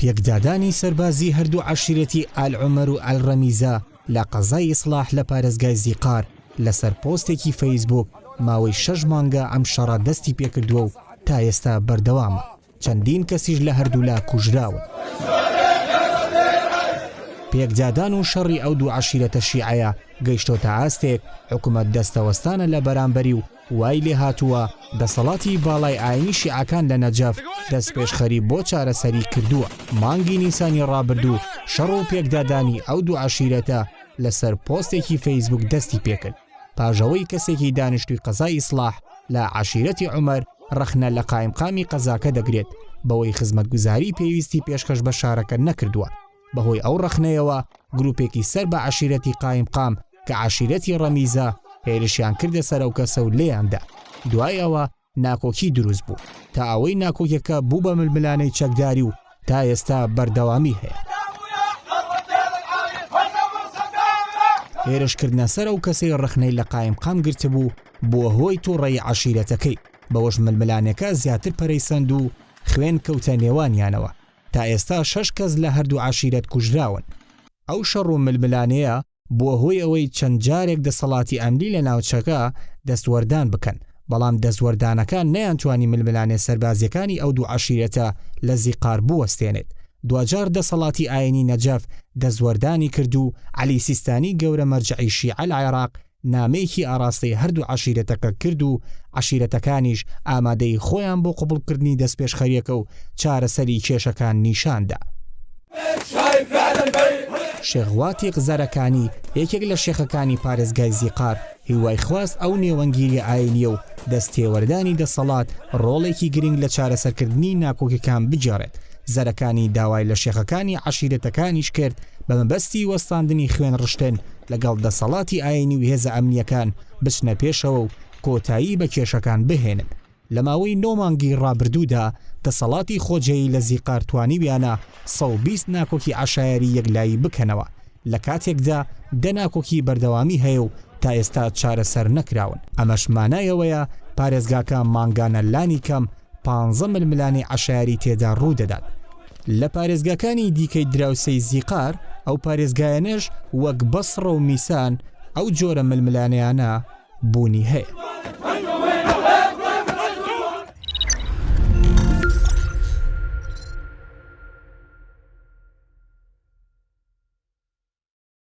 پێکدادانی سەربازی هەردوو عەشیرەتی ئالعومەر و ئالڕەمیزە لە قەزای ئیسلاح لە پارێزگای زیقار لەسەر پۆستێکی فەیسبوک ماوەی 6 مانگە ئەم شەڕە دەستی پێکردووە و تا ئێستا بەردەوامە. چەندین کەسیش لە هەردوولا کوژراون. پێکدادان و شەڕی ئەو دوو عەشیرەتە شیعەیە گەیشتۆتە ئاستێک حکومەت دەستەوەستانە لە بەرامبەری و وای لێ هاتووە دەسەڵاتی باڵای ئاینی شیعەکان لە نەجەف دەست پێشخەری بۆ چارەسەری کردووە. مانگی نیسانی ڕابردوو شەڕ و پێکدادانی ئەو دوو عەشیرەتە لەسەر پۆستێکی فەیسبوک دەستی پێکرد پاژەوەی کەسێکی دانیشتووی قەزای ئیسلاح لە عەشیرەتی عومەر ڕەخنە لە قایمقامی قەزاکە دەگرێت بەوەی خزمەتگوزاری پێویستی پێشکەش بە شارەکە نەکردووە. بەهۆی ئەو ڕەخنەیەوە گروپێکی سەر بە عەشیرەتی قایمقام کە عەشیرەتی ڕەمیزە هێرشیان کردە سەر ئەو کەسە و لێیاندا. دوای ئەوە ناکۆکی دروست بوو تا ئەوەی ناکۆکیەکە بوو بە ململانەی چەکداری و تا ئێستا بەردەوامی هەیە. هێرشکردنە سەر ئەو کەسەی ڕەخنەی لە قایمقام گرتبوو بووە هۆی تووڕەی عەشیرەتەکەی بەوەش ململانەکە زیاتر پەرەیسەند و خوێن کەوتە نێوانیانەوە. تا ئێستا 6 کەس لە هەردوو عەشیرەت کوژراون. ئەو شەڕ و ململانەیە بووە هۆی ئەوەی چەند جارێک دەسەڵاتی ئەمنی لە ناوچەکە دەستوەردان بکەن، بەڵام دەستوەردانەکان نەیانتوانی ململانێ سەربازیەکانی ئەو دوو عەشیرەتە لە زیقار بوەستێنێت. دوجار دەسەڵاتی ئاینی نەجەف دەستوەردانی کرد و عەلی سیستانی گەورە مەرجعی شیعە لە عێراق نامەیەکی ئاراستەی هەردوو عەشیرەتەکە کرد و عەشیرەتەکانیش ئامادەی خۆیان بۆ قوبوڵکردنی دەستپێشخەریەکە و چارەسەری کێشەکان نیشاندا. شێخ واتیق زەرەکانی یەکێک لە شێخەکانی پارێزگای زیقار هیوای خواست ئەو نێوەنگیری ئاینیە و دەستێوەردانی دەسەڵات ڕۆڵێکی گرنگ لە چارەسەرکردنی ناکۆکیەکان بجێڕێت. زەرەکانی داوای لە شێخەکانی عەشیرەتەکانیش کرد بە مەبەستی وەستاندنی خوێن ڕشتن لەگەڵ دەسەڵاتی ئاینی و هێزە ئەمنیەکان بچنە پێشەوە و کۆتایی بە کێشەکان بهێنن. لە ماوەی 9 مانگی ڕابردوودا دەسەڵاتی خۆجێی لە زیقار توانی بیانە 120 ناکۆکی عەشایری یەکلایی بکەنەوە. لە کاتێکدا 10 ناکۆکی بەردەوامی هەیە و تا ئێستا چارەسەر نەکراون. ئەمەش مانایەوەیە پارێزگاکە مانگانە لانی کەم 15 ململانی عەشایری تێدا ڕوودەدات. لە پارێزگاکانی دیکەی دراوسەی زیقار ئەو پارێزگایەنەش وەک بەسڕە و میسان ئەو جۆرە ململانەیانە بوونی هەیە.